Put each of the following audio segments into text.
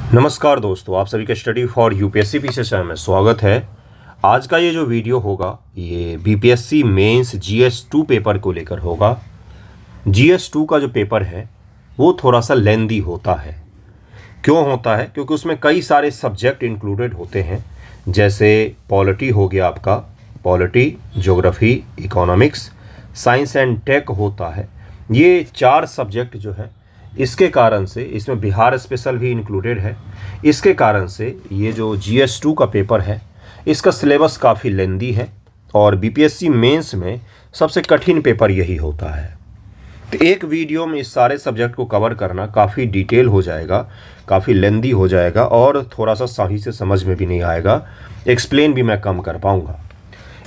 नमस्कार दोस्तों, आप सभी का स्टडी फॉर यूपीएससी पीछे चैनल में स्वागत है। आज का ये जो वीडियो होगा ये बीपीएससी मेंस जीएस 2 पेपर को लेकर होगा। जीएस 2 का जो पेपर है वो थोड़ा सा लेंदी होता है। क्यों होता है? क्योंकि उसमें कई सारे सब्जेक्ट इंक्लूडेड होते हैं, जैसे पॉलिटी हो गया आपका, polity, geography, economics, science and tech होता है। ये 4 सब्जेक्ट जो है इसके कारण से इसमें बिहार स्पेशल भी इंक्लूडेड है। इसके कारण से ये जो जीएस 2 का पेपर है इसका सिलेबस काफ़ी लेंदी है और बीपीएससी मेंस में सबसे कठिन पेपर यही होता है। तो एक वीडियो में इस सारे सब्जेक्ट को कवर करना काफ़ी डिटेल हो जाएगा, काफ़ी लेंदी हो जाएगा और थोड़ा सा सही से समझ में भी नहीं आएगा, एक्सप्लेन भी मैं कम कर पाऊँगा।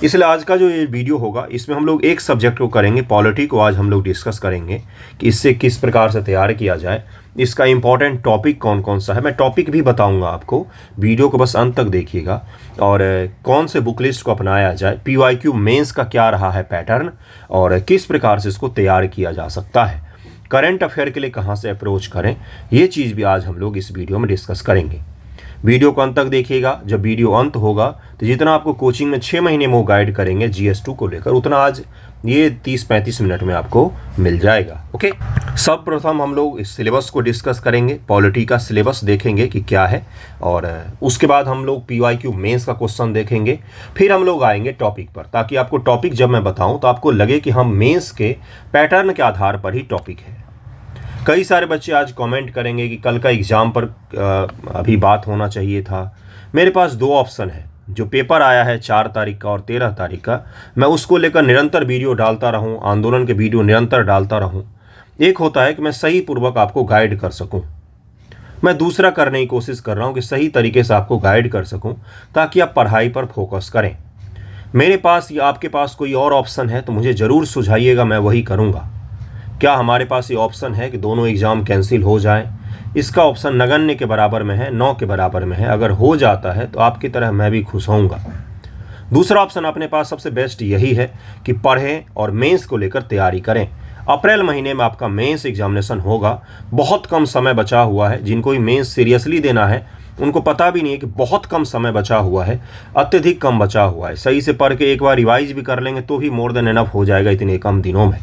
इसलिए आज का जो ये वीडियो होगा इसमें हम लोग एक सब्जेक्ट को करेंगे, पॉलिटी को आज हम लोग डिस्कस करेंगे कि इससे किस प्रकार से तैयार किया जाए, इसका इंपॉर्टेंट टॉपिक कौन कौन सा है। मैं टॉपिक भी बताऊंगा आपको, वीडियो को बस अंत तक देखिएगा। और कौन से बुक लिस्ट को अपनाया जाए, पीवाईक्यू मेंस का क्या रहा है पैटर्न और किस प्रकार से इसको तैयार किया जा सकता है, करंट अफेयर के लिए कहाँ से अप्रोच करें, ये चीज़ भी आज हम लोग इस वीडियो में डिस्कस करेंगे। वीडियो को अंत तक देखिएगा। जब वीडियो अंत होगा तो जितना आपको कोचिंग में 6 महीने में वो गाइड करेंगे जीएस 2 को लेकर, उतना आज ये 30-35 मिनट में आपको मिल जाएगा। ओके, सब प्रथम हम लोग इस सिलेबस को डिस्कस करेंगे, पॉलिटी का सिलेबस देखेंगे कि क्या है और उसके बाद हम लोग पीवाईक्यू मेंस का क्वेश्चन देखेंगे। फिर हम लोग आएंगे टॉपिक पर, ताकि आपको टॉपिक जब मैं बताऊं तो आपको लगे कि हम मेंस के पैटर्न के आधार पर ही टॉपिक है। कई सारे बच्चे आज कमेंट करेंगे कि कल का एग्ज़ाम पर अभी बात होना चाहिए था। मेरे पास 2 ऑप्शन है, जो पेपर आया है 4 तारीख का और 13 तारीख का, मैं उसको लेकर निरंतर वीडियो डालता रहूं, आंदोलन के वीडियो निरंतर डालता रहूं। एक होता है कि मैं सही पूर्वक आपको गाइड कर सकूं, मैं दूसरा करने की कोशिश कर रहा हूं कि सही तरीके से आपको गाइड कर सकूं ताकि आप पढ़ाई पर फोकस करें। मेरे पास या आपके पास कोई और ऑप्शन है तो मुझे ज़रूर सुझाइएगा, मैं वही करूँगा। क्या हमारे पास ये ऑप्शन है कि दोनों एग्ज़ाम कैंसिल हो जाए? इसका ऑप्शन नगण्य के बराबर में है, 9 के बराबर में है। अगर हो जाता है तो आपकी तरह मैं भी खुश होऊंगा। दूसरा ऑप्शन अपने पास सबसे बेस्ट यही है कि पढ़ें और मेंस को लेकर तैयारी करें। अप्रैल महीने में आपका मेंस एग्जामिनेशन होगा, बहुत कम समय बचा हुआ है। जिनको भी मेंस सीरियसली देना है उनको पता भी नहीं है कि बहुत कम समय बचा हुआ है, अत्यधिक कम बचा हुआ है। सही से पढ़ के एक बार रिवाइज भी कर लेंगे तो भी मोर देन एनफ हो जाएगा इतने कम दिनों में।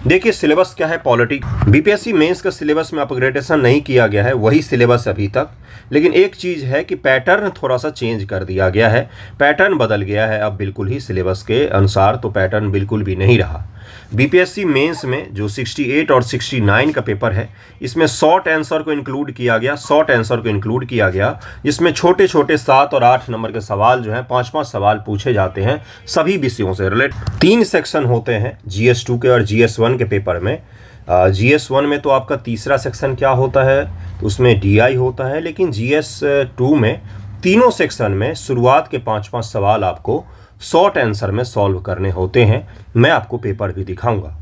देखिए सिलेबस क्या है पॉलिटी। बीपीएससी मेंस का सिलेबस में अपग्रेडेशन नहीं किया गया है, वही सिलेबस अभी तक। लेकिन एक चीज़ है कि पैटर्न थोड़ा सा चेंज कर दिया गया है, पैटर्न बदल गया है अब बिल्कुल ही सिलेबस के अनुसार, तो पैटर्न बिल्कुल भी नहीं रहा। बीपीएससी मेंस में जो 68 और 69 का पेपर है इसमें शॉर्ट आंसर को इंक्लूड किया गया, जिसमें छोटे छोटे 7 और 8 नंबर के सवाल जो हैं 5-5 सवाल पूछे जाते हैं सभी विषयों से रिलेट। 3 सेक्शन होते हैं जीएस 2 के और जीएस 1 के पेपर में। जीएस 1 में तो आपका तीसरा सेक्शन क्या होता है, तो उसमें डीआई होता है। लेकिन जीएस 2 में तीनों सेक्शन में शुरुआत के 5-5 सवाल आपको शॉर्ट आंसर में सॉल्व करने होते हैं। मैं आपको पेपर भी दिखाऊंगा।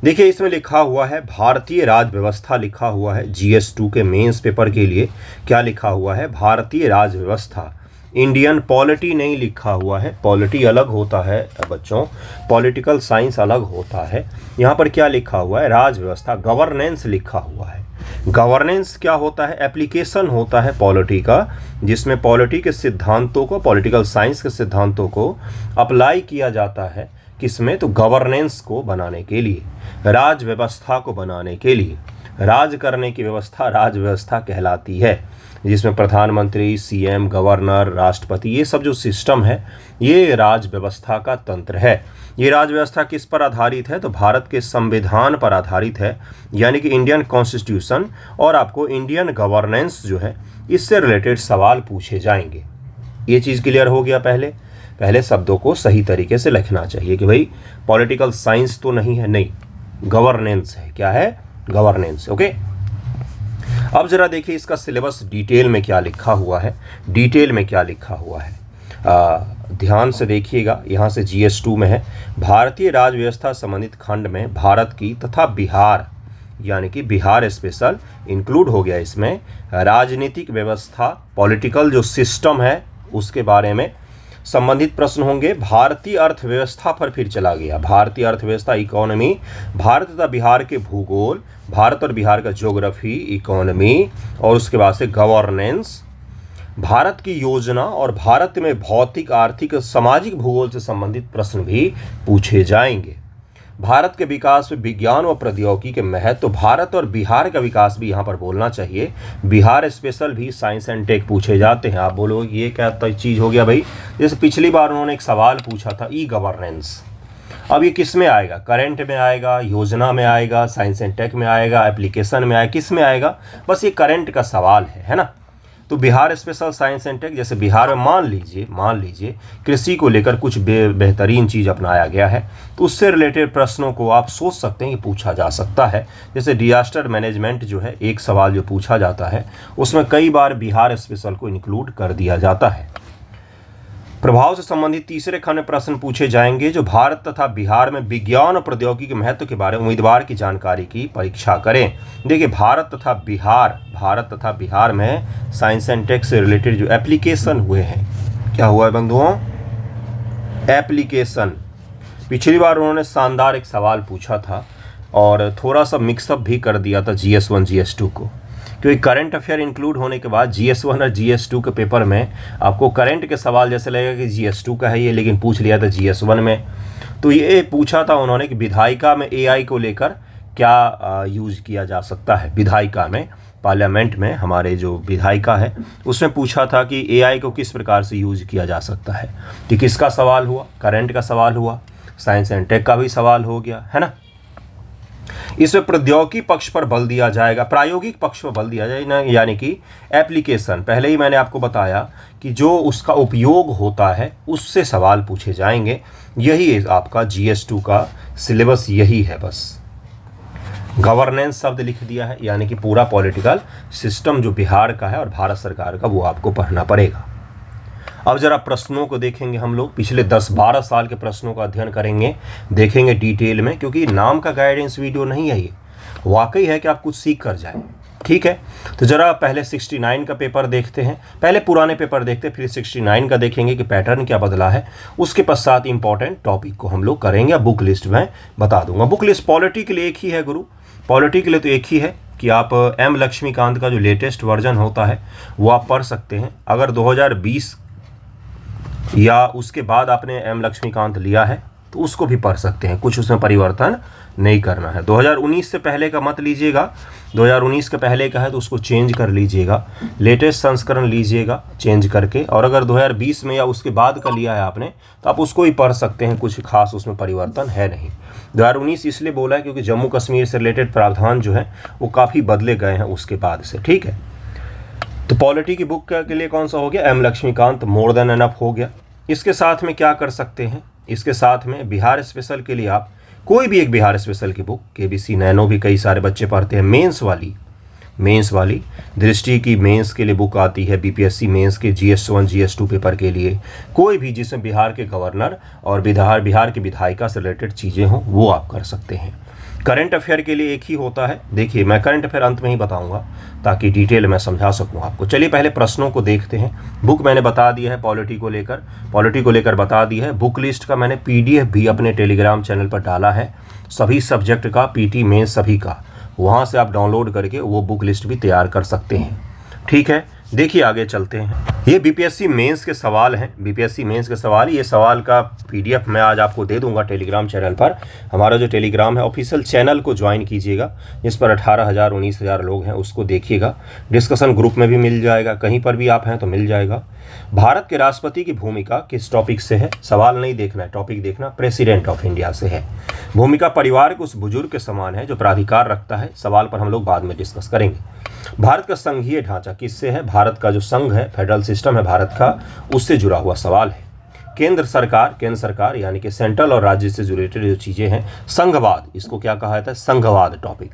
देखिए इसमें लिखा हुआ है भारतीय राज व्यवस्था, लिखा हुआ है जीएस 2 के मेंस पेपर के लिए क्या लिखा हुआ है, भारतीय राज व्यवस्था। इंडियन पॉलिटी नहीं लिखा हुआ है, पॉलिटी अलग होता है बच्चों, पॉलिटिकल साइंस अलग होता है। यहाँ पर क्या लिखा हुआ है, राज व्यवस्था, गवर्नेंस लिखा हुआ है। गवर्नेंस क्या होता है, एप्लीकेशन होता है पॉलिटी का, जिसमें पॉलिटी के सिद्धांतों को, पॉलिटिकल साइंस के सिद्धांतों को अप्लाई किया जाता है। किसमें? तो गवर्नेंस को बनाने के लिए, राज व्यवस्था को बनाने के लिए। राज करने की व्यवस्था राज व्यवस्था कहलाती है, जिसमें प्रधानमंत्री, सीएम, गवर्नर, राष्ट्रपति, ये सब जो सिस्टम है ये राज व्यवस्था का तंत्र है। ये राज व्यवस्था किस पर आधारित है, तो भारत के संविधान पर आधारित है, यानी कि इंडियन कॉन्स्टिट्यूशन। और आपको इंडियन गवर्नेंस जो है इससे रिलेटेड सवाल पूछे जाएंगे। ये चीज़ क्लियर हो गया। पहले शब्दों को सही तरीके से लिखना चाहिए कि भाई पॉलिटिकल साइंस तो नहीं है, नहीं, गवर्नेंस है। क्या है? गवर्नेंस। ओके, अब जरा देखिए इसका सिलेबस डिटेल में क्या लिखा हुआ है, ध्यान से देखिएगा। यहाँ से जीएस 2 में है भारतीय राज व्यवस्था संबंधित खंड में भारत की तथा बिहार, यानी कि बिहार स्पेशल इंक्लूड हो गया इसमें, राजनीतिक व्यवस्था, पॉलिटिकल जो सिस्टम है उसके बारे में, संबंधित प्रश्न होंगे। भारतीय अर्थव्यवस्था पर फिर चला गया, भारतीय अर्थव्यवस्था इकोनॉमी, भारत तथा बिहार के भूगोल, भारत और बिहार का ज्योग्राफी, इकोनॉमी और उसके बाद से गवर्नेंस, भारत की योजना और भारत में भौतिक, आर्थिक, सामाजिक भूगोल से संबंधित प्रश्न भी पूछे जाएंगे। भारत के विकास में विज्ञान व प्रौद्योगिकी के महत्व, तो भारत और बिहार का विकास भी यहाँ पर बोलना चाहिए। बिहार स्पेशल भी साइंस एंड टेक पूछे जाते हैं। आप बोलो ये क्या चीज़ हो गया भाई? जैसे पिछली बार उन्होंने एक सवाल पूछा था ई गवर्नेंस, अब ये किस में आएगा? करंट में आएगा, योजना में आएगा, साइंस एंड टेक में आएगा, एप्लीकेशन में आएगा, किस में आएगा? बस ये करंट का सवाल है ना। तो Bihar special science and tech, जैसे बिहार में मान लीजिए कृषि को लेकर कुछ बेहतरीन चीज़ अपनाया गया है, तो उससे रिलेटेड प्रश्नों को आप सोच सकते हैं कि पूछा जा सकता है। जैसे डिजास्टर मैनेजमेंट जो है, एक सवाल जो पूछा जाता है उसमें कई बार बिहार स्पेशल को इंक्लूड कर दिया जाता है। प्रभाव से संबंधित तीसरे खंड में प्रश्न पूछे जाएंगे, जो भारत तथा बिहार में विज्ञान और प्रौद्योगिकी के महत्व के बारे में उम्मीदवार की जानकारी की परीक्षा करें। देखिए भारत तथा बिहार में साइंस एंड टेक से रिलेटेड जो एप्लीकेशन हुए हैं, क्या हुआ है बंधुओं? एप्लीकेशन। पिछली बार उन्होंने शानदार एक सवाल पूछा था और थोड़ा सा मिक्सअप भी कर दिया था GS1 GS2 को, क्योंकि करंट अफेयर इंक्लूड होने के बाद GS1 और GS2 के पेपर में आपको करंट के सवाल जैसे लगेगा कि GS2 का है ये, लेकिन पूछ लिया था GS1 में। तो ये पूछा था उन्होंने कि विधायिका में AI को लेकर क्या यूज किया जा सकता है। विधायिका में, पार्लियामेंट में हमारे जो विधायिका है उसमें पूछा था कि AI को किस प्रकार से यूज किया जा सकता है। तो किसका सवाल हुआ? करंट का सवाल हुआ, साइंस एंड टेक का भी सवाल हो गया है ना। इसमें प्रौद्योगिकी पक्ष पर बल दिया जाएगा, प्रायोगिक पक्ष पर बल दिया जाएगा, यानी कि एप्लीकेशन। पहले ही मैंने आपको बताया कि जो उसका उपयोग होता है उससे सवाल पूछे जाएंगे। यही आपका GS2 का सिलेबस यही है। बस गवर्नेंस शब्द लिख दिया है, यानी कि पूरा पॉलिटिकल सिस्टम जो बिहार का है और भारत सरकार का, वो आपको पढ़ना पड़ेगा। अब जरा प्रश्नों को देखेंगे हम लोग, पिछले 10-12 साल के प्रश्नों का अध्ययन करेंगे, देखेंगे डिटेल में, क्योंकि नाम का गाइडेंस वीडियो नहीं है ये, वाकई है कि आप कुछ सीख कर जाएं। ठीक है, तो जरा पहले 69 का पेपर देखते हैं, पहले पुराने पेपर देखते हैं, फिर 69 का देखेंगे कि पैटर्न क्या बदला है। उसके पश्चात इंपॉर्टेंट टॉपिक को हम लोग करेंगे। बुक लिस्ट में बता दूंगा। बुक लिस्ट पॉलिटी के लिए एक ही है गुरु, पॉलिटी के लिए तो एक ही है कि आप M लक्ष्मीकांत का जो लेटेस्ट वर्जन होता है वो आप पढ़ सकते हैं। अगर 2020 या उसके बाद आपने M लक्ष्मीकांत लिया है तो उसको भी पढ़ सकते हैं, कुछ उसमें परिवर्तन नहीं करना है। 2019 से पहले का मत लीजिएगा, 2019 के पहले का है तो उसको चेंज कर लीजिएगा, लेटेस्ट संस्करण लीजिएगा चेंज करके। और अगर 2020 में या उसके बाद का लिया है आपने तो आप उसको ही पढ़ सकते हैं, कुछ खास उसमें परिवर्तन है नहीं। 2019 इसलिए बोला है क्योंकि जम्मू कश्मीर से रिलेटेड प्रावधान जो है वो काफ़ी बदले गए हैं उसके बाद से। ठीक है, तो पॉलिटी की बुक के लिए कौन सा हो गया? M Laxmikanth more than enough हो गया। इसके साथ में क्या कर सकते हैं? इसके साथ में बिहार स्पेशल के लिए आप कोई भी एक बिहार स्पेशल की बुक, KBC नैनो भी कई सारे बच्चे पढ़ते हैं, मेंस वाली दृष्टि की मेंस के लिए बुक आती है, BPSC मेंस के GS1 GS2 पेपर के लिए, कोई भी जिसमें बिहार के गवर्नर और बिहार की विधायिका से रिलेटेड चीज़ें हों वो आप कर सकते हैं। करंट अफेयर के लिए एक ही होता है। देखिए मैं करंट अफेयर अंत में ही बताऊंगा ताकि डिटेल में समझा सकूं आपको। चलिए पहले प्रश्नों को देखते हैं। बुक मैंने बता दिया है, पॉलिटी को लेकर बता दी है। बुक लिस्ट का मैंने PDF भी अपने टेलीग्राम चैनल पर डाला है, सभी सब्जेक्ट का, PT मेंस सभी का, वहाँ से आप डाउनलोड करके वो बुक लिस्ट भी तैयार कर सकते हैं। ठीक है, देखिए आगे चलते हैं। ये BPSC मेंस के सवाल हैं, BPSC मेंस के सवाल। ये सवाल का PDF मैं आज आपको दे दूंगा टेलीग्राम चैनल पर। हमारा जो टेलीग्राम है ऑफिशियल चैनल को ज्वाइन कीजिएगा, जिस पर 18,000 19,000 लोग हैं, उसको देखिएगा। डिस्कशन ग्रुप में भी मिल जाएगा, कहीं पर भी आप हैं तो मिल जाएगा। भारत के राष्ट्रपति की भूमिका किस टॉपिक से है? सवाल नहीं देखना है, टॉपिक देखना, प्रेसिडेंट ऑफ इंडिया से है। भूमिका परिवार के उस बुजुर्ग के समान है जो प्राधिकार रखता है। सवाल पर हम लोग बाद में डिस्कस करेंगे। भारत का संघीय ढांचा किससे है? भारत का जो संघ है, फेडरल सिस्टम है भारत का, उससे जुड़ा हुआ सवाल है। केंद्र सरकार यानी कि सेंट्रल और राज्य से रिलेटेड जो चीज़ें हैं, संघवाद, इसको क्या कहा जाता है? संघवाद टॉपिक।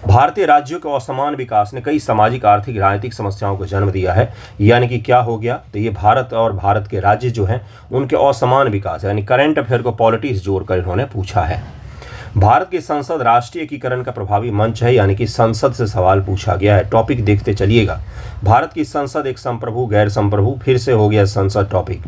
भारतीय राज्यों के असमान विकास ने कई सामाजिक, आर्थिक, राजनीतिक समस्याओं को जन्म दिया है। यानी कि क्या हो गया? तो ये भारत और भारत के राज्य जो हैं उनके असमान विकास, यानी करंट अफेयर को पॉलिटिक्स जोड़कर इन्होंने पूछा है। भारत की संसद राष्ट्रीय एकीकरण का प्रभावी मंच है, यानी कि संसद से सवाल पूछा गया है। टॉपिक देखते चलिएगा। भारत की संसद एक संप्रभु गैर संप्रभु, फिर से हो गया संसद टॉपिक।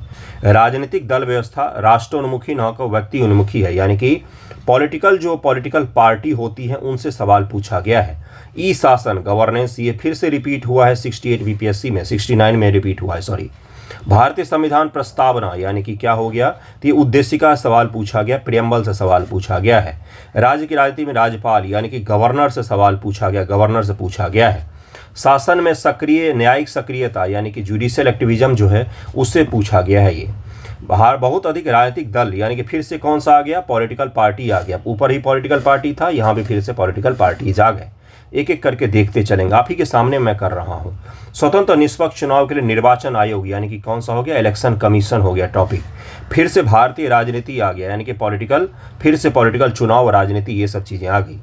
राजनीतिक दल व्यवस्था राष्ट्रोन्मुखी न को व्यक्ति उन्मुखी है, यानी कि पॉलिटिकल पार्टी होती है उनसे सवाल पूछा गया है। ई शासन गवर्नेंस, ये फिर से रिपीट हुआ है 68 बीपीएससी में, 69 में रिपीट हुआ है, सॉरी। भारतीय संविधान प्रस्तावना, यानी कि क्या हो गया, तो ये उद्देशिका सवाल पूछा गया, प्रियम्बल से सवाल पूछा गया है। राज्य की राजनीति में राज्यपाल, यानी कि गवर्नर से सवाल पूछा गया, गवर्नर से पूछा गया है। शासन में सक्रिय न्यायिक सक्रियता, यानी कि जुडिशियल एक्टिविज्म जो है उससे पूछा गया है। ये बाहर बहुत अधिक राजनीतिक दल, यानी कि फिर से कौन सा आ गया, पॉलिटिकल पार्टी आ गया। ऊपर ही पॉलिटिकल पार्टी था, यहाँ भी फिर से पॉलिटिकल पार्टीज आ गए। एक एक करके देखते चलेंगे, आप ही के सामने मैं कर रहा हूँ। स्वतंत्र निष्पक्ष चुनाव के लिए निर्वाचन आयोग, यानी कि कौन सा हो गया, इलेक्शन कमीशन हो गया टॉपिक। फिर से भारतीय राजनीति आ गया, यानी कि पॉलिटिकल, फिर से पॉलिटिकल चुनाव और राजनीति, ये सब चीज़ें आ गई।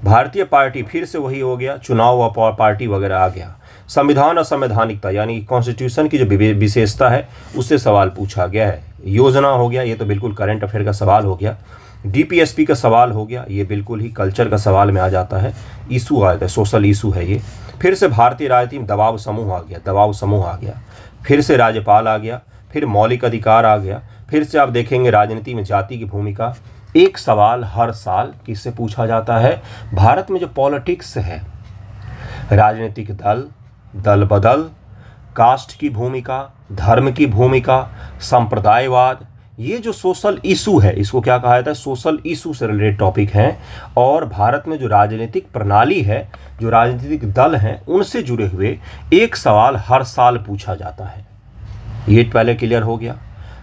भारतीय पार्टी फिर से वही हो गया, चुनाव व पार्टी वगैरह आ गया। संविधान और संवैधानिकता, यानी कि कॉन्स्टिट्यूशन की जो विशेषता है उससे सवाल पूछा गया है। योजना हो गया, ये तो बिल्कुल करंट अफेयर का सवाल हो गया। डीपीएसपी का सवाल हो गया, ये बिल्कुल ही कल्चर का सवाल में आ जाता है। इशू आ जाता है, सोशल इशू है ये। फिर से भारतीय राजनीति में दबाव समूह आ गया, दबाव समूह आ गया। फिर से राज्यपाल आ गया, फिर मौलिक अधिकार आ गया। फिर से आप देखेंगे राजनीति में जाति की भूमिका। एक सवाल हर साल किससे पूछा जाता है, भारत में जो पॉलिटिक्स है, राजनीतिक दल, दल बदल, कास्ट की भूमिका, धर्म की भूमिका, संप्रदायवाद, ये जो सोशल इशू है इसको क्या कहा जाता है, सोशल इशू से रिलेटेड टॉपिक हैं। और भारत में जो राजनीतिक प्रणाली है, जो राजनीतिक दल हैं, उनसे जुड़े हुए एक सवाल हर साल पूछा जाता है। ये पहले क्लियर हो गया।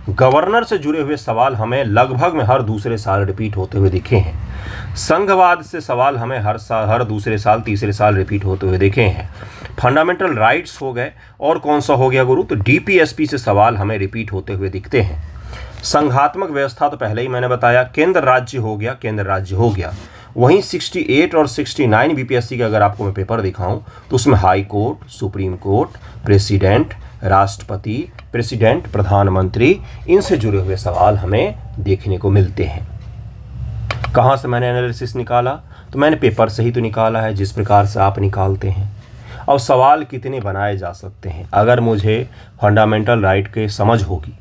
गवर्नर से जुड़े हुए सवाल हमें लगभग में हर दूसरे साल रिपीट होते हुए दिखे हैं। संघवाद से सवाल हमें हर दूसरे साल, तीसरे साल रिपीट होते हुए देखे हैं। फंडामेंटल राइट्स हो गए, और कौन सा हो गया गुरु, तो डीपीएसपी से सवाल हमें रिपीट होते हुए दिखते हैं। संघात्मक व्यवस्था तो पहले ही मैंने बताया, केंद्र राज्य हो गया, केंद्र राज्य हो गया। वहीं 68 और 69 बीपीएससी का अगर आपको मैं पेपर दिखाऊं तो उसमें high court, supreme court, president, राष्ट्रपति, प्रेसिडेंट, प्रधानमंत्री, इनसे जुड़े हुए सवाल हमें देखने को मिलते हैं। कहाँ से मैंने एनालिसिस निकाला, तो मैंने पेपर से ही तो निकाला है, जिस प्रकार से आप निकालते हैं। अब सवाल कितने बनाए जा सकते हैं, अगर मुझे फंडामेंटल राइट के समझ होगी,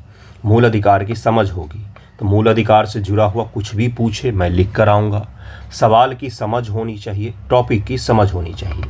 मूल अधिकार की समझ होगी, तो मूल अधिकार से जुड़ा हुआ कुछ भी पूछे मैं लिख कर आऊँगा। सवाल की समझ होनी चाहिए, टॉपिक की समझ होनी चाहिए।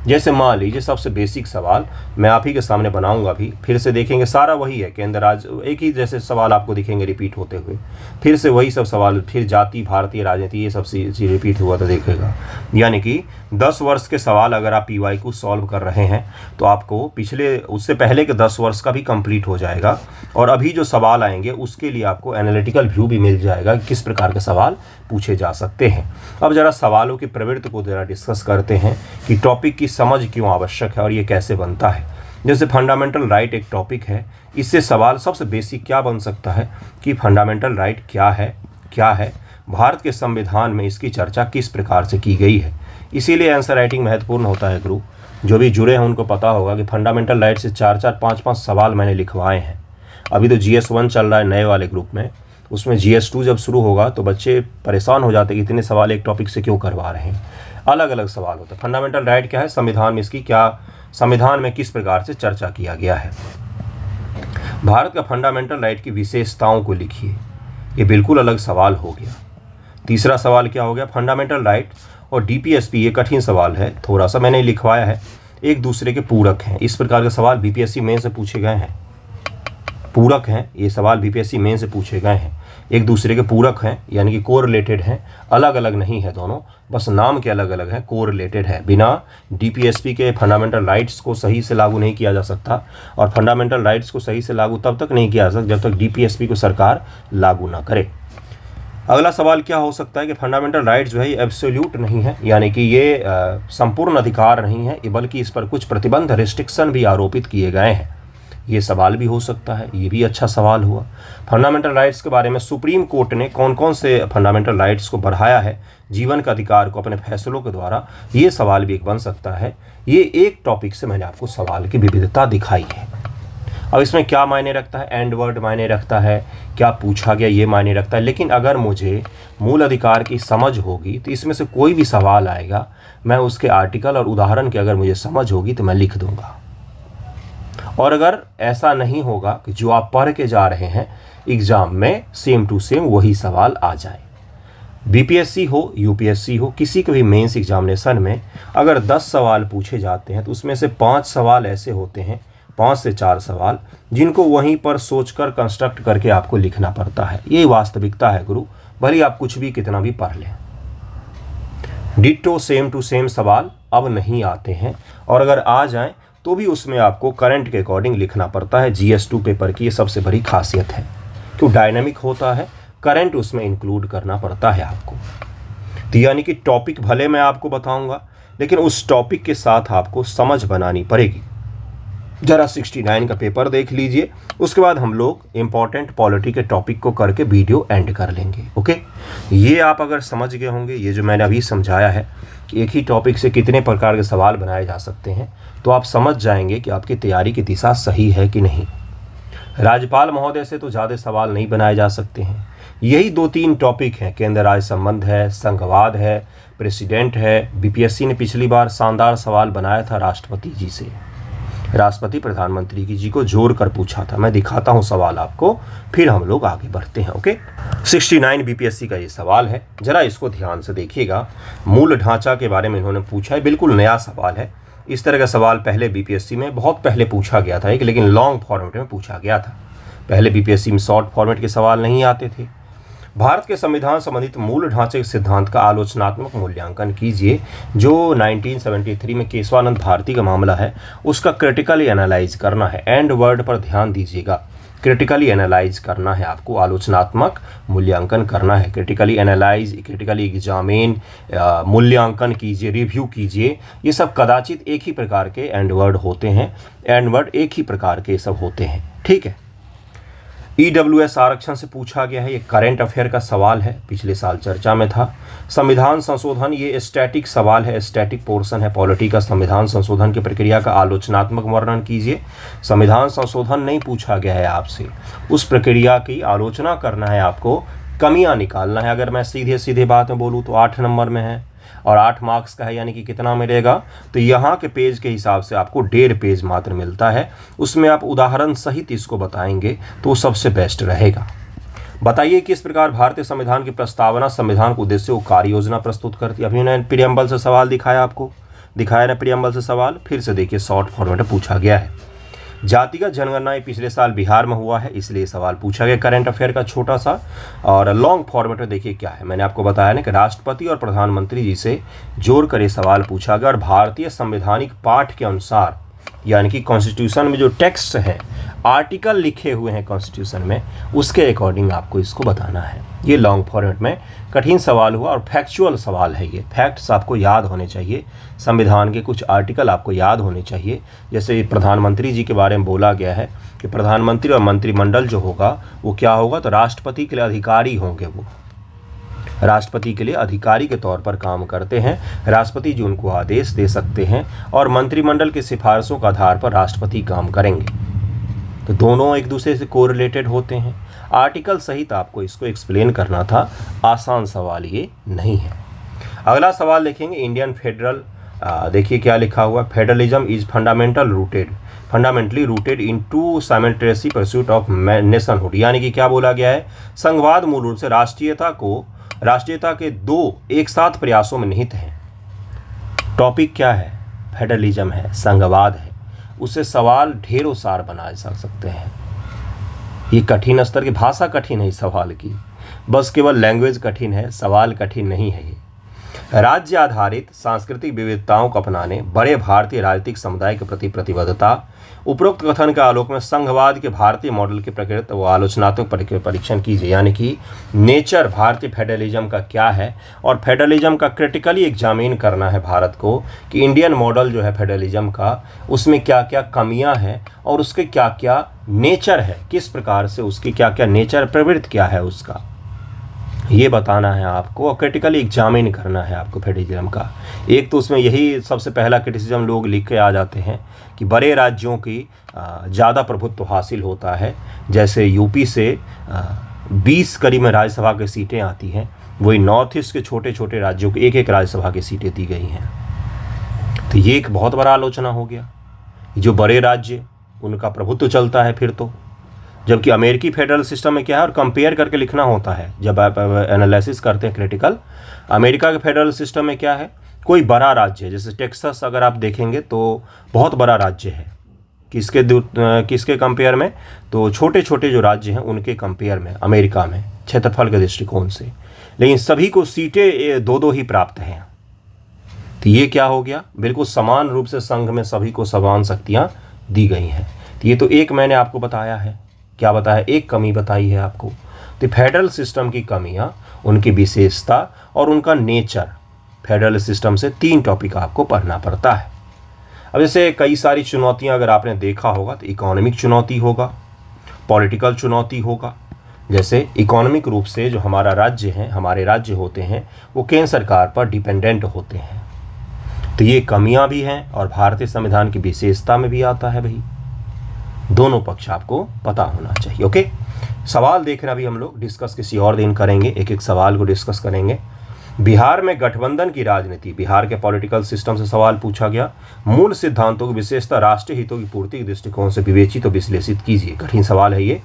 जैसे मान लीजिए सबसे बेसिक सवाल मैं आप ही के सामने बनाऊंगा, भी फिर से देखेंगे सारा वही है, केंद्र राज्य, एक ही जैसे सवाल आपको दिखेंगे रिपीट होते हुए। फिर से वही सब सवाल, फिर जाति, भारतीय राजनीति, ये सब चीज़ रिपीट हुआ तो देखेगा। यानी कि 10 वर्ष के सवाल अगर आप पीवाई को सॉल्व कर रहे हैं तो आपको पिछले, उससे पहले के 10 वर्ष का भी कंप्लीट हो जाएगा। और अभी जो सवाल आएंगे उसके लिए आपको एनालिटिकल व्यू भी मिल जाएगा, किस प्रकार के सवाल पूछे जा सकते हैं। अब जरा सवालों की प्रवृत्ति को जरा डिस्कस करते हैं कि टॉपिक की समझ क्यों आवश्यक है और ये कैसे बनता है। जैसे फंडामेंटल राइट एक टॉपिक है, इससे सवाल सबसे बेसिक क्या बन सकता है कि फंडामेंटल राइट क्या है, भारत के संविधान में इसकी चर्चा किस प्रकार से की गई है। इसीलिए आंसर राइटिंग महत्वपूर्ण होता है ग्रुप। जो भी जुड़े हैं उनको पता होगा कि फंडामेंटल राइट से 4-4, 5-5 सवाल मैंने लिखवाए हैं। अभी तो GS1 चल रहा है नए वाले ग्रुप में, उसमें GS2 जब शुरू होगा तो बच्चे परेशान हो जाते कि इतने सवाल एक टॉपिक से क्यों करवा रहे हैं। अलग अलग सवाल होते हैं। फंडामेंटल राइट क्या है, संविधान में इसकी क्या, संविधान में किस प्रकार से चर्चा किया गया है। भारत का फंडामेंटल राइट की विशेषताओं को लिखिए, ये बिल्कुल अलग सवाल हो गया। तीसरा सवाल क्या हो गया, फंडामेंटल राइट और डीपीएसपी, ये कठिन सवाल है, थोड़ा सा मैंने लिखवाया है, एक दूसरे के पूरक हैं। इस प्रकार के सवाल बीपीएससी मेन से पूछे गए हैं, पूरक हैं ये सवाल, बीपीएससी मेन से पूछे गए हैं, एक दूसरे के पूरक हैं, यानी कि कोरिलेटेड हैं, अलग अलग नहीं है दोनों, बस नाम के अलग अलग हैं, कोरिलेटेड है। बिना डीपीएसपी के फंडामेंटल राइट्स को सही से लागू नहीं किया जा सकता, और फंडामेंटल राइट्स को सही से लागू तब तक नहीं किया जा सकता जब तक डीपीएसपी को सरकार लागू ना करे। अगला सवाल क्या हो सकता है कि फंडामेंटल राइट्स जो है ये एब्सोल्यूट नहीं है, यानी कि ये संपूर्ण अधिकार नहीं है, बल्कि इस पर कुछ प्रतिबंध, रिस्ट्रिक्शन भी आरोपित किए गए हैं। ये सवाल भी हो सकता है, ये भी अच्छा सवाल हुआ। फंडामेंटल राइट्स के बारे में सुप्रीम कोर्ट ने कौन कौन से फंडामेंटल राइट्स को बढ़ाया है जीवन का अधिकार को अपने फैसलों के द्वारा, ये सवाल भी एक बन सकता है। ये एक टॉपिक से मैंने आपको सवाल की विविधता दिखाई है। अब इसमें क्या मायने रखता है, एंड वर्ड मायने रखता है, क्या पूछा गया ये मायने रखता है। लेकिन अगर मुझे मूल अधिकार की समझ होगी तो इसमें से कोई भी सवाल आएगा, मैं उसके आर्टिकल और उदाहरण की अगर मुझे समझ होगी तो मैं लिख दूंगा। और अगर ऐसा नहीं होगा कि जो आप पढ़ के जा रहे हैं एग्जाम में सेम टू सेम वही सवाल आ जाए। बीपीएससी हो, यूपीएससी हो, किसी के भी मेंस एग्जामिनेशन में अगर 10 सवाल पूछे जाते हैं तो उसमें से 5 सवाल ऐसे होते हैं, 5 से 4 सवाल, जिनको वहीं पर सोचकर कंस्ट्रक्ट करके आपको लिखना पड़ता है। ये वास्तविकता है गुरु, भले आप कुछ भी कितना भी पढ़ लें। डिट्टो सेम टू सेम सवाल अब नहीं आते हैं, और अगर आ जाएं तो भी उसमें आपको करंट के अकॉर्डिंग लिखना पड़ता है। GS2 पेपर की ये सबसे बड़ी खासियत है, क्यों डायनामिक होता है, करंट उसमें इंक्लूड करना पड़ता है आपको। तो यानी कि टॉपिक भले मैं आपको बताऊंगा, लेकिन उस टॉपिक के साथ आपको समझ बनानी पड़ेगी। जरा 69 का पेपर देख लीजिए, उसके बाद हम लोग इंपॉर्टेंट पॉलिटी के टॉपिक को करके वीडियो एंड कर लेंगे। ओके, ये आप अगर समझ गए होंगे, ये जो मैंने अभी समझाया है कि एक ही टॉपिक से कितने प्रकार के सवाल बनाए जा सकते हैं, तो आप समझ जाएंगे कि आपकी तैयारी की दिशा सही है कि नहीं। राज्यपाल महोदय से तो ज़्यादा सवाल नहीं बनाए जा सकते हैं। यही 2-3 टॉपिक हैं, केंद्र राज्य संबंध है, संघवाद है, प्रेसिडेंट है। बीपीएससी ने पिछली बार शानदार सवाल बनाया था राष्ट्रपति जी से, राष्ट्रपति प्रधानमंत्री जी को जोड़ कर पूछा था। मैं दिखाता हूं सवाल आपको, फिर हम लोग आगे बढ़ते हैं। ओके, 69 बीपीएससी का ये सवाल है, जरा इसको ध्यान से देखिएगा। मूल ढांचा के बारे में इन्होंने पूछा है, बिल्कुल नया सवाल है। इस तरह का सवाल पहले बीपीएससी में बहुत पहले पूछा गया था, लेकिन लॉन्ग फॉर्मेट में पूछा गया था। पहले बीपीएससी में शॉर्ट फॉर्मेट के सवाल नहीं आते थे। भारत के संविधान संबंधित मूल ढांचे के सिद्धांत का आलोचनात्मक मूल्यांकन कीजिए। जो 1973 में केशवानंद भारती का मामला है, उसका क्रिटिकली एनालाइज करना है। एंड वर्ड पर ध्यान दीजिएगा, क्रिटिकली एनालाइज करना है आपको, आलोचनात्मक मूल्यांकन करना है। क्रिटिकली एनालाइज, क्रिटिकली एग्जामिन, मूल्यांकन कीजिए, रिव्यू कीजिए, ये सब कदाचित एक ही प्रकार के एंड वर्ड होते हैं। एंड वर्ड एक ही प्रकार के सब होते हैं, ठीक है। EWS आरक्षण से पूछा गया है, ये करंट अफेयर का सवाल है, पिछले साल चर्चा में था। संविधान संशोधन, ये स्टैटिक सवाल है, स्टैटिक पोर्शन है पॉलिटी का। संविधान संशोधन की प्रक्रिया का आलोचनात्मक वर्णन कीजिए। संविधान संशोधन नहीं पूछा गया है आपसे, उस प्रक्रिया की आलोचना करना है आपको, कमियां निकालना है। अगर मैं सीधे सीधे बात में बोलूँ तो 8 नंबर में है और 8 मार्क्स का है, यानी कि कितना मिलेगा, तो यहाँ के पेज के हिसाब से आपको 1.5 पेज मात्र मिलता है। उसमें आप उदाहरण सहित इसको बताएंगे तो सबसे बेस्ट रहेगा। बताइए किस प्रकार भारतीय संविधान की प्रस्तावना संविधान के उद्देश्य को कार्य योजना प्रस्तुत करती है। अभी मैंने प्रीएम्बल से सवाल दिखाया, आपको दिखाया ना प्रीएम्बल से सवाल, फिर से देखिए शॉर्ट फॉर्मेट में पूछा गया है। जातिगत जनगणना पिछले साल बिहार में हुआ है, इसलिए सवाल पूछा गया करंट अफेयर का छोटा सा। और लॉन्ग फॉर्मेट में देखिए क्या है, मैंने आपको बताया ना कि राष्ट्रपति और प्रधानमंत्री जी से जोड़ कर ये सवाल पूछा गया। और भारतीय संवैधानिक पाठ के अनुसार, यानी कि कॉन्स्टिट्यूशन में जो टेक्स्ट हैं, आर्टिकल लिखे हुए हैं कॉन्स्टिट्यूशन में, उसके अकॉर्डिंग आपको इसको बताना है। ये लॉन्ग फॉर्मेट में कठिन सवाल हुआ और फैक्चुअल सवाल है। ये फैक्ट्स आपको याद होने चाहिए, संविधान के कुछ आर्टिकल आपको याद होने चाहिए। जैसे प्रधानमंत्री जी के बारे में बोला गया है कि प्रधानमंत्री और मंत्रिमंडल जो होगा वो क्या होगा, तो राष्ट्रपति के लिए अधिकारी होंगे। वो राष्ट्रपति के लिए अधिकारी के तौर पर काम करते हैं। राष्ट्रपति जी उनको आदेश दे सकते हैं और मंत्रिमंडल की सिफारिशों के आधार पर राष्ट्रपति काम करेंगे। तो दोनों एक दूसरे से कोरिलेटेड होते हैं। आर्टिकल सहित आपको इसको एक्सप्लेन करना था, आसान सवाल ये नहीं है। अगला सवाल देखेंगे, इंडियन फेडरल, देखिए क्या लिखा हुआ, federalism is fundamentally rooted in two simultaneous pursuit of nationhood. यानी कि क्या बोला गया है, संघवाद मूल रूप से राष्ट्रीयता के 2 एक साथ प्रयासों में निहित हैं। टॉपिक क्या है, फेडरलिज्म है, संघवाद है। उससे सवाल ढेरों सार बनाए जा सकते हैं। ये कठिन स्तर की भाषा कठिन है सवाल की, बस केवल लैंग्वेज कठिन है, सवाल कठिन नहीं है। राज्य आधारित सांस्कृतिक विविधताओं को अपनाने बड़े भारतीय राजनीतिक समुदाय के प्रति प्रतिबद्धता। उपरोक्त कथन के आलोक में संघवाद के भारतीय मॉडल के प्रकृति व आलोचनात्मक परीक्षण कीजिए। यानी कि नेचर भारतीय फेडरलिज्म का क्या है, और फेडरलिज्म का क्रिटिकली एग्जामिन करना है भारत को कि इंडियन मॉडल जो है फेडरलिज्म का, उसमें क्या क्या कमियां हैं और उसके क्या क्या नेचर है, किस प्रकार से उसकी क्या क्या नेचर, प्रवृत्ति क्या है उसका। ये बताना है आपको और क्रिटिकली एग्जामिन करना है आपको फेडरलिज्म का। एक तो उसमें यही सबसे पहला क्रिटिसिज्म लोग लिख के आ जाते हैं कि बड़े राज्यों की ज़्यादा प्रभुत्व हासिल होता है। जैसे यूपी से 20 करीब में राज्यसभा की सीटें आती हैं, वही नॉर्थ ईस्ट के छोटे छोटे राज्यों को एक एक राज्यसभा की सीटें दी गई हैं। तो ये एक बहुत बड़ा आलोचना हो गया। जो बड़े राज्य उनका प्रभुत्व चलता है फिर तो, जबकि अमेरिकी फेडरल सिस्टम में क्या है और कंपेयर करके लिखना होता है जब आप एनालिसिस करते हैं क्रिटिकल। अमेरिका के फेडरल सिस्टम में क्या है, कोई बड़ा राज्य है जैसे टेक्सास अगर आप देखेंगे तो बहुत बड़ा राज्य है। किसके कंपेयर में, तो छोटे छोटे जो राज्य हैं उनके कंपेयर में अमेरिका में क्षेत्रफल के दृष्टिकोण से। लेकिन सभी को सीटें दो दो ही प्राप्त हैं। तो ये क्या हो गया, बिल्कुल समान रूप से संघ में सभी को समान शक्तियाँ दी गई हैं। तो ये तो एक मैंने आपको बताया है, क्या बताया, एक कमी बताई है आपको। तो फेडरल सिस्टम की कमियां, उनकी विशेषता और उनका नेचर, फेडरल सिस्टम से 3 टॉपिक आपको पढ़ना पड़ता है। अब जैसे कई सारी चुनौतियां अगर आपने देखा होगा तो इकोनॉमिक चुनौती होगा, पॉलिटिकल चुनौती होगा। जैसे इकोनॉमिक रूप से जो हमारा राज्य है, हमारे राज्य होते हैं वो केंद्र सरकार पर डिपेंडेंट होते हैं। तो ये कमियां भी हैं और भारतीय संविधान की विशेषता में भी आता है भाई। दोनों पक्ष आपको पता होना चाहिए। ओके, सवाल देखना भी हम लोग डिस्कस किसी और दिन करेंगे, एक एक सवाल को डिस्कस करेंगे। बिहार में गठबंधन की राजनीति, बिहार के पॉलिटिकल सिस्टम से सवाल पूछा गया। मूल सिद्धांतों की विशेषता राष्ट्रीय हितों की पूर्ति के दृष्टिकोण से विवेचित और विश्लेषित कीजिए। कठिन सवाल है ये।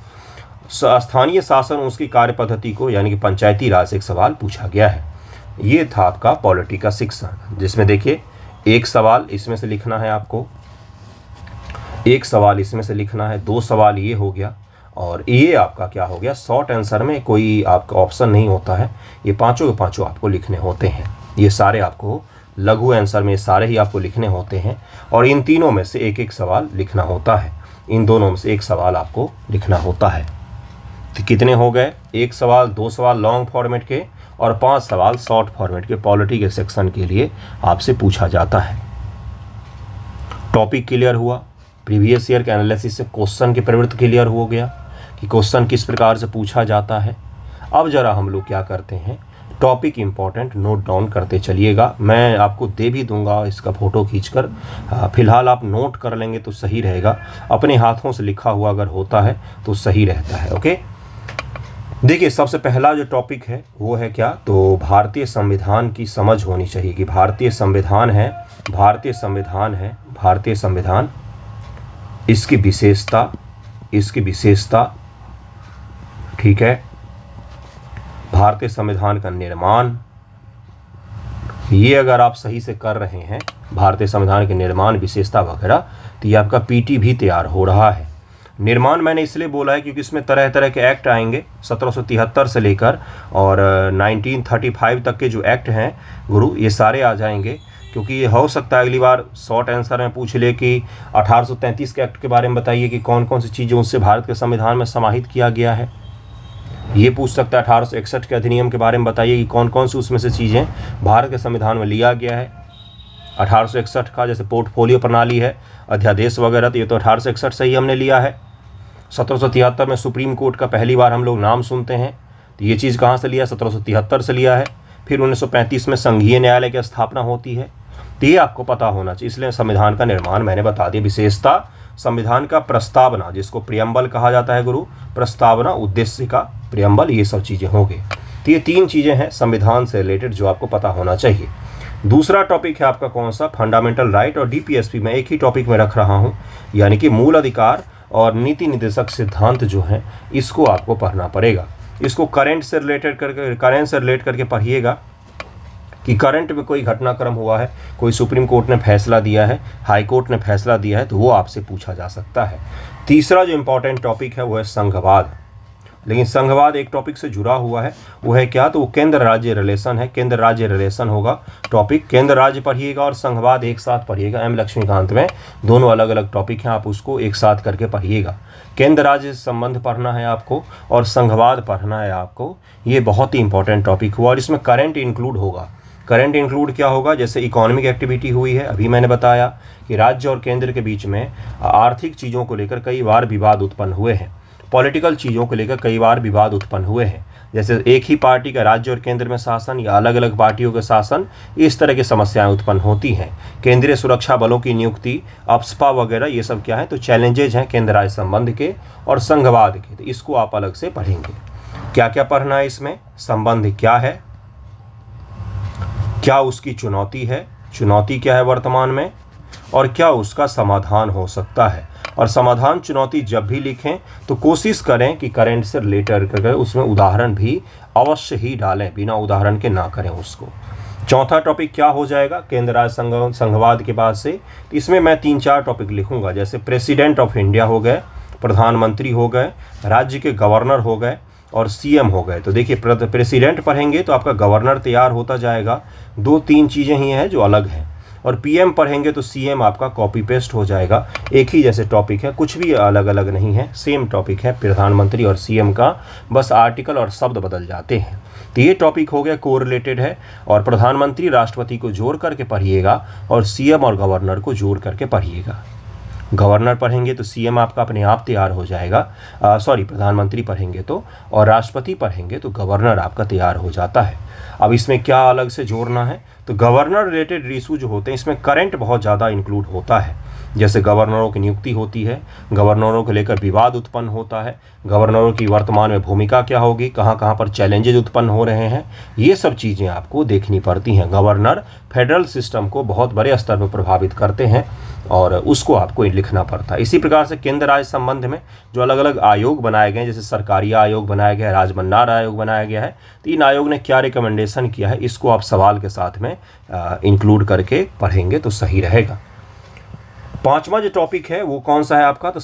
स्थानीय शासन और उसकी कार्य पद्धति को यानी कि पंचायती राज से एक सवाल पूछा गया है। ये था आपका पॉलिटी का शिक्षण, जिसमें देखिए एक सवाल इसमें से लिखना है आपको, एक सवाल इसमें से लिखना है, 2 सवाल ये हो गया और ये आपका क्या हो गया, शॉर्ट आंसर में कोई आपका ऑप्शन नहीं होता है, ये पांचों के पांचों आपको लिखने होते हैं। ये सारे आपको लघु आंसर में सारे ही आपको लिखने होते हैं और इन तीनों में से एक एक सवाल लिखना होता है। इन दोनों में से एक सवाल आपको लिखना होता है। तो कितने हो गए, 1 सवाल, 2 सवाल लॉन्ग फॉर्मेट के और 5 सवाल शॉर्ट फॉर्मेट के पॉलिटी के सेक्शन के लिए आपसे पूछा जाता है। टॉपिक क्लियर हुआ, प्रीवियस ईयर के एनालिसिस से क्वेश्चन की प्रवृत्ति क्लियर हो गया कि क्वेश्चन किस प्रकार से पूछा जाता है। अब जरा हम लोग क्या करते हैं, टॉपिक इंपॉर्टेंट नोट डाउन करते चलिएगा। मैं आपको दे भी दूंगा इसका फ़ोटो खींचकर, फिलहाल आप नोट कर लेंगे तो सही रहेगा। अपने हाथों से लिखा हुआ अगर होता है तो सही रहता है। ओके, देखिए सबसे पहला जो टॉपिक है वो है क्या, तो भारतीय संविधान की समझ होनी चाहिए कि भारतीय संविधान है, भारतीय संविधान, इसकी विशेषता, ठीक है, भारतीय संविधान का निर्माण। ये अगर आप सही से कर रहे हैं, भारतीय संविधान के निर्माण, विशेषता वगैरह, तो ये आपका पीटी भी तैयार हो रहा है। निर्माण मैंने इसलिए बोला है क्योंकि इसमें तरह तरह के एक्ट आएंगे, 1773 से लेकर और 1935 तक के जो एक्ट हैं गुरु, ये सारे आ जाएंगे। क्योंकि ये हो सकता है अगली बार शॉर्ट आंसर में पूछ ले कि 1833 के एक्ट के बारे में बताइए कि कौन कौन सी चीज़ें उससे भारत के संविधान में समाहित किया गया है। ये पूछ सकता है 1861 के अधिनियम के बारे में बताइए कि कौन कौन सी उसमें से चीज़ें भारत के संविधान में लिया गया है। 1861 का जैसे पोर्टफोलियो प्रणाली है, अध्यादेश वगैरह, तो ये तो 1861 से ही हमने लिया है। 1773 में सुप्रीम कोर्ट का पहली बार हम लोग नाम सुनते हैं, तो ये चीज़ कहाँ से लिया, 1773 से लिया है। फिर 1935 में संघीय न्यायालय की स्थापना होती है। तो ये आपको पता होना चाहिए, इसलिए संविधान का निर्माण मैंने बता दिया। विशेषता, संविधान का प्रस्तावना, जिसको प्रियम्बल कहा जाता है गुरु, प्रस्तावना, उद्देश्य का प्रियम्बल, ये सब चीज़ें होंगी। तो ये 3 चीज़ें हैं संविधान से रिलेटेड जो आपको पता होना चाहिए। दूसरा टॉपिक है आपका कौन सा, फंडामेंटल राइट और डीपीएसपी में एक ही टॉपिक में रख रहा हूँ, यानी कि मूल अधिकार और नीति निर्देशक सिद्धांत जो हैं इसको आपको पढ़ना पड़ेगा। इसको करंट से रिलेट करके पढ़िएगा कि करंट में कोई घटनाक्रम हुआ है, कोई सुप्रीम कोर्ट ने फैसला दिया है, हाई कोर्ट ने फैसला दिया है, तो वो आपसे पूछा जा सकता है। तीसरा जो इम्पोर्टेंट टॉपिक है वो है संघवाद। लेकिन संघवाद एक टॉपिक से जुड़ा हुआ है, वो है क्या, तो वो केंद्र राज्य रिलेशन है, केंद्र राज्य रिलेशन होगा टॉपिक। केंद्र राज्य पढ़िएगा और संघवाद एक साथ पढ़िएगा। एम लक्ष्मीकांत में दोनों अलग अलग टॉपिक हैं, आप उसको एक साथ करके पढ़िएगा। केंद्र राज्य संबंध पढ़ना है आपको और संघवाद पढ़ना है आपको। ये बहुत ही इंपॉर्टेंट टॉपिक हुआ और इसमें करंट इंक्लूड होगा। करंट इंक्लूड क्या होगा, जैसे इकोनॉमिक एक्टिविटी हुई है, अभी मैंने बताया कि राज्य और केंद्र के बीच में आर्थिक चीज़ों को लेकर कई बार विवाद उत्पन्न हुए हैं, पॉलिटिकल चीज़ों को लेकर कई बार विवाद उत्पन्न हुए हैं। जैसे एक ही पार्टी का राज्य और केंद्र में शासन या अलग अलग पार्टियों के शासन, इस तरह की समस्याएं उत्पन्न होती हैं। केंद्रीय सुरक्षा बलों की नियुक्ति, अप्सपा वगैरह, ये सब क्या है, तो चैलेंजेज हैं केंद्र राज्य संबंध के और संघवाद के। तो इसको आप अलग से पढ़ेंगे। क्या क्या पढ़ना है इसमें? संबंध क्या है, क्या उसकी चुनौती है, चुनौती क्या है वर्तमान में, और क्या उसका समाधान हो सकता है। और समाधान चुनौती जब भी लिखें तो कोशिश करें कि करंट से रिलेटेड करके उसमें उदाहरण भी अवश्य ही डालें, बिना उदाहरण के ना करें उसको। चौथा टॉपिक क्या हो जाएगा केंद्र राज्य संघवाद के बाद से? तो इसमें मैं 3-4 टॉपिक लिखूंगा, जैसे प्रेसिडेंट ऑफ इंडिया हो गए, प्रधानमंत्री हो गए, राज्य के गवर्नर हो गए और सीएम हो गए। तो देखिए प्रेसिडेंट पढ़ेंगे तो आपका गवर्नर तैयार होता जाएगा, 2-3 चीज़ें ही हैं जो अलग हैं। और पीएम पढ़ेंगे तो सीएम आपका कॉपी पेस्ट हो जाएगा। एक ही जैसे टॉपिक है, कुछ भी अलग अलग नहीं है, सेम टॉपिक है प्रधानमंत्री और सीएम का, बस आर्टिकल और शब्द बदल जाते हैं। तो ये टॉपिक हो गया, कोरिलेटेड है। और प्रधानमंत्री राष्ट्रपति को जोड़ करके पढ़िएगा और सीएम और गवर्नर को जोड़ करके पढ़िएगा। गवर्नर पढ़ेंगे तो सीएम आपका अपने आप तैयार हो जाएगा, प्रधानमंत्री पढ़ेंगे तो, और राष्ट्रपति पढ़ेंगे तो गवर्नर आपका तैयार हो जाता है। अब इसमें क्या अलग से जोड़ना है? तो गवर्नर रिलेटेड इशू जो होते हैं इसमें करंट बहुत ज़्यादा इंक्लूड होता है। जैसे गवर्नरों की नियुक्ति होती है, गवर्नरों को लेकर विवाद उत्पन्न होता है, गवर्नरों की वर्तमान में भूमिका क्या होगी, कहाँ कहाँ पर चैलेंजेज उत्पन्न हो रहे हैं, ये सब चीज़ें आपको देखनी पड़ती हैं। गवर्नर फेडरल सिस्टम को बहुत बड़े स्तर पर प्रभावित करते हैं और उसको आपको लिखना पड़ता है। इसी प्रकार से केंद्र राज्य संबंध में जो अलग अलग आयोग बनाए गए हैं, जैसे सरकारी आयोग बनाया गया है, राजमन्नार आयोग बनाया गया है, तो इन आयोग ने क्या रिकमेंडेशन किया है, इसको आप सवाल के साथ में इंक्लूड करके पढ़ेंगे तो सही रहेगा। 5वां जो टॉपिक है वो कौन सा है आपका? तो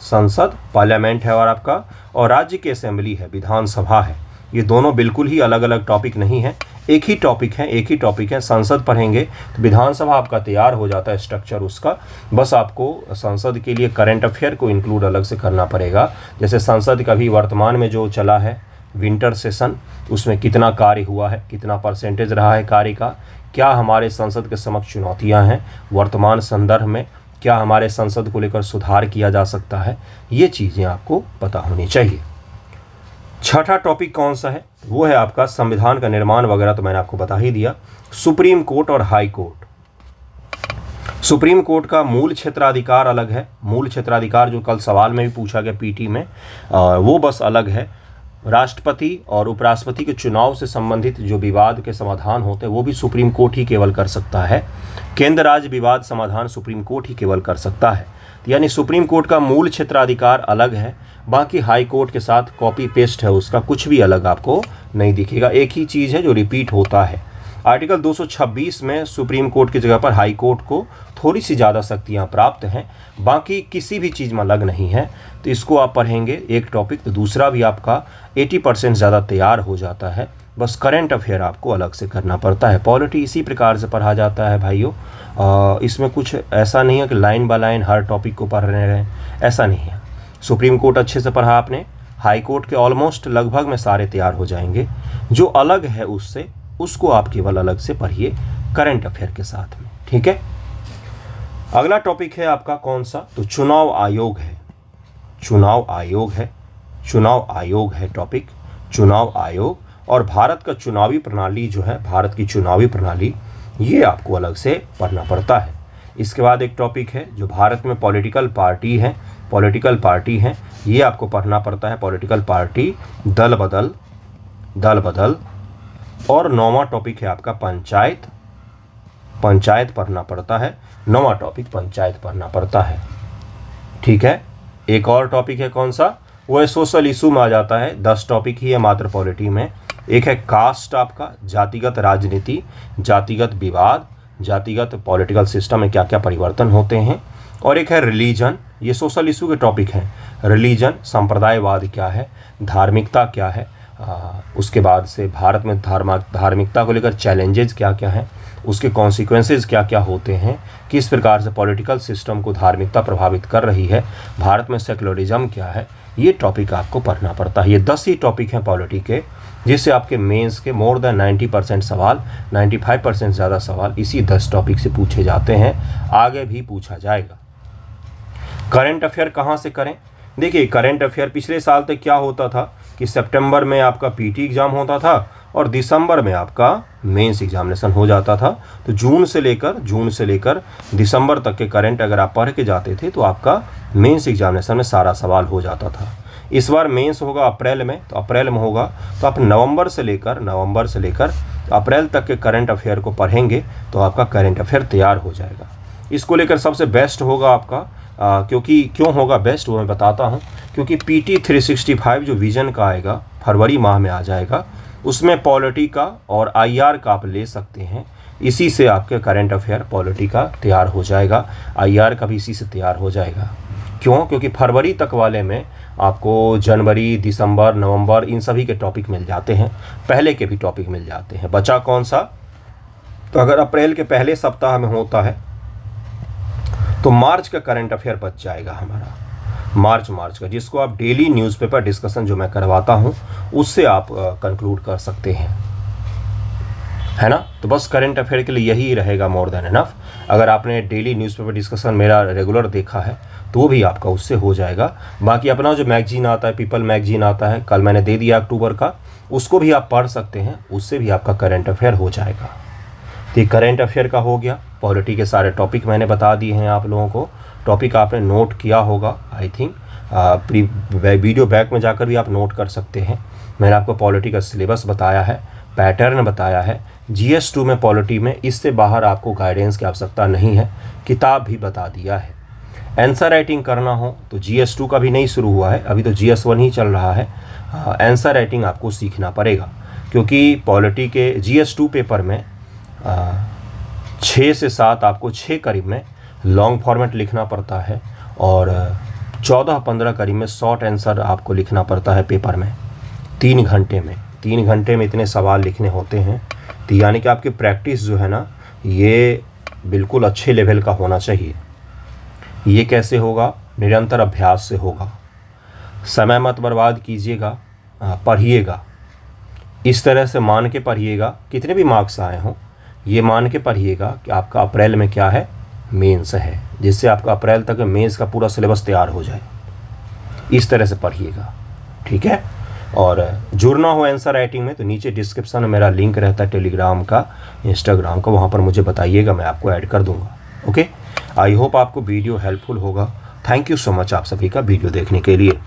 संसद पार्लियामेंट है और आपका, और राज्य की असेंबली है, विधानसभा है। ये दोनों बिल्कुल ही अलग अलग टॉपिक नहीं है, एक ही टॉपिक है। संसद पढ़ेंगे तो विधानसभा आपका तैयार हो जाता है, स्ट्रक्चर उसका। बस आपको संसद के लिए करंट अफेयर को इंक्लूड अलग से करना पड़ेगा। जैसे संसद का भी वर्तमान में जो चला है विंटर सेशन, उसमें कितना कार्य हुआ है, कितना परसेंटेज रहा है कार्य का, क्या हमारे संसद के समक्ष चुनौतियां हैं वर्तमान संदर्भ में, क्या हमारे संसद को लेकर सुधार किया जा सकता है, ये चीज़ें आपको पता होनी चाहिए। 6ठा टॉपिक कौन सा है? वो है आपका संविधान का निर्माण वगैरह, तो मैंने आपको बता ही दिया। सुप्रीम कोर्ट और हाई कोर्ट। सुप्रीम कोर्ट का मूल क्षेत्राधिकार अलग है, मूल क्षेत्राधिकार जो कल सवाल में भी पूछा गया पीटी में, वो बस अलग है। राष्ट्रपति और उपराष्ट्रपति के चुनाव से संबंधित जो विवाद के समाधान होते हैं वो भी सुप्रीम कोर्ट ही केवल कर सकता है। केंद्र राज्य विवाद समाधान सुप्रीम कोर्ट ही केवल कर सकता है। यानी सुप्रीम कोर्ट का मूल क्षेत्राधिकार अलग है, बाकी हाई कोर्ट के साथ कॉपी पेस्ट है उसका, कुछ भी अलग आपको नहीं दिखेगा, एक ही चीज़ है जो रिपीट होता है। आर्टिकल 226 में सुप्रीम कोर्ट की जगह पर हाई कोर्ट को थोड़ी सी ज़्यादा शक्तियाँ प्राप्त हैं, बाकी किसी भी चीज़ में अलग नहीं है। तो इसको आप पढ़ेंगे एक टॉपिक, तो दूसरा भी आपका 80% ज़्यादा तैयार हो जाता है। बस करंट अफेयर आपको अलग से करना पड़ता है। पॉलिटी इसी प्रकार से पढ़ा जाता है भाइयों, इसमें कुछ ऐसा नहीं है कि line by line her topic को पढ़ रहे हैं, ऐसा नहीं है। सुप्रीम कोर्ट अच्छे से पढ़ा आपने, हाई कोर्ट के ऑलमोस्ट लगभग में सारे तैयार हो जाएंगे। जो अलग है उससे, उसको आप केवल अलग से पढ़िए करंट अफेयर के साथ में, ठीक है। अगला टॉपिक है आपका कौन सा? तो चुनाव आयोग है, चुनाव आयोग है टॉपिक, चुनाव आयोग। और भारत का चुनावी प्रणाली जो है, भारत की चुनावी प्रणाली, ये आपको अलग से पढ़ना पड़ता है। इसके बाद एक टॉपिक है जो भारत में पॉलिटिकल पार्टी है, ये आपको पढ़ना पड़ता है। पॉलिटिकल पार्टी, दल बदल। और 9वां टॉपिक है आपका पंचायत पढ़ना पड़ता है। 9वां टॉपिक पंचायत पढ़ना पड़ता है, ठीक है। एक और टॉपिक है कौन सा? वो है सोशल इशू में आ जाता है। 10 टॉपिक ही है मात्र पॉलिटी में। एक है कास्ट आपका, जातिगत राजनीति, जातिगत विवाद, जातिगत पॉलिटिकल सिस्टम में क्या क्या परिवर्तन होते हैं। और एक है रिलीजन, ये सोशल इशू के टॉपिक हैं। रिलीजन, संप्रदायवाद क्या है, धार्मिकता क्या है, उसके बाद से भारत में धार्मिकता को लेकर चैलेंजेस क्या क्या हैं, उसके कॉन्सिक्वेंसेस क्या क्या होते हैं, किस प्रकार से पॉलिटिकल सिस्टम को धार्मिकता प्रभावित कर रही है, भारत में सेकुलरिज्म क्या है, ये टॉपिक आपको पढ़ना पड़ता है। ये 10 ही टॉपिक हैं पॉलिटी के, जिससे आपके मेंस के मोर देन 90% सवाल, 95% ज़्यादा सवाल इसी 10 टॉपिक से पूछे जाते हैं, आगे भी पूछा जाएगा। करंट अफेयर कहाँ से करें? देखिए करंट अफेयर पिछले साल तक क्या होता था कि सितंबर में आपका पीटी एग्ज़ाम होता था और दिसंबर में आपका मेंस एग्जामिनेशन हो जाता था। तो जून से लेकर दिसंबर तक के करंट अगर आप पढ़ के जाते थे तो आपका मेंस एग्जामिनेशन में सारा सवाल हो जाता था। इस बार मेंस होगा अप्रैल में, तो अप्रैल में होगा तो आप नवंबर से लेकर अप्रैल तक के करंट अफेयर को पढ़ेंगे तो आपका करंट अफेयर तैयार हो जाएगा। इसको लेकर सबसे बेस्ट होगा आपका क्योंकि क्यों होगा बेस्ट वो मैं बताता हूँ। क्योंकि PT 365 जो विजन का आएगा फरवरी माह में आ जाएगा, उसमें पॉलिटी का और IR का आप ले सकते हैं। इसी से आपके करंट अफेयर पॉलिटी का तैयार हो जाएगा, IR का भी इसी से तैयार हो जाएगा। क्यों? क्योंकि फरवरी तक वाले में आपको जनवरी, दिसंबर, नवंबर इन सभी के टॉपिक मिल जाते हैं, पहले के भी टॉपिक मिल जाते हैं। बचा कौन सा? तो अगर अप्रैल के पहले सप्ताह में होता है तो मार्च का करंट अफेयर बच जाएगा हमारा, मार्च का, जिसको आप डेली न्यूज़पेपर डिस्कशन जो मैं करवाता हूँ उससे आप कंक्लूड कर सकते हैं, है ना। तो बस करंट अफेयर के लिए यही रहेगा मोर देन इनफ। अगर आपने डेली न्यूज़पेपर डिस्कशन मेरा रेगुलर देखा है तो भी आपका उससे हो जाएगा। बाकी अपना जो मैगजीन आता है, पीपल मैगजीन आता है, कल मैंने दे दिया अक्टूबर का, उसको भी आप पढ़ सकते हैं, उससे भी आपका करंट अफेयर हो जाएगा। तो ये करंट अफेयर का हो गया। पॉलिटी के सारे टॉपिक मैंने बता दिए हैं आप लोगों को। टॉपिक आपने नोट किया होगा आई थिंक, वीडियो बैक में जाकर भी आप नोट कर सकते हैं। मैंने आपको पॉलिटी का सिलेबस बताया है, पैटर्न बताया है। GS2 में पॉलिटी में इससे बाहर आपको गाइडेंस की आवश्यकता नहीं है, किताब भी बता दिया है। आंसर राइटिंग करना हो तो GS2 का भी नहीं शुरू हुआ है, अभी तो GS1 ही चल रहा है। आंसर राइटिंग आपको सीखना पड़ेगा क्योंकि पॉलिटी के GS2 पेपर में 6 से 7 आपको 6 करीब में लॉन्ग फॉर्मेट लिखना पड़ता है और 14-15 करीब में शॉर्ट आंसर आपको लिखना पड़ता है पेपर में 3 घंटे में। 3 घंटे में इतने सवाल लिखने होते हैं। तो यानी कि आपकी प्रैक्टिस जो है ना ये बिल्कुल अच्छे लेवल का होना चाहिए। ये कैसे होगा? निरंतर अभ्यास से होगा। समय मत बर्बाद कीजिएगा, पढ़िएगा। इस तरह से मान के पढ़िएगा, कितने भी मार्क्स आए हों ये मान के पढ़िएगा कि आपका अप्रैल में क्या है, मेंस है, जिससे आपका अप्रैल तक मेंस का पूरा सिलेबस तैयार हो जाए। इस तरह से पढ़िएगा, ठीक है। और जुड़ना हो आंसर राइटिंग में तो नीचे डिस्क्रिप्शन में मेरा लिंक रहता है टेलीग्राम का, इंस्टाग्राम का, वहाँ पर मुझे बताइएगा, मैं आपको ऐड कर दूँगा। ओके, आई होप आपको वीडियो हेल्पफुल होगा। थैंक यू सो मच आप सभी का वीडियो देखने के लिए।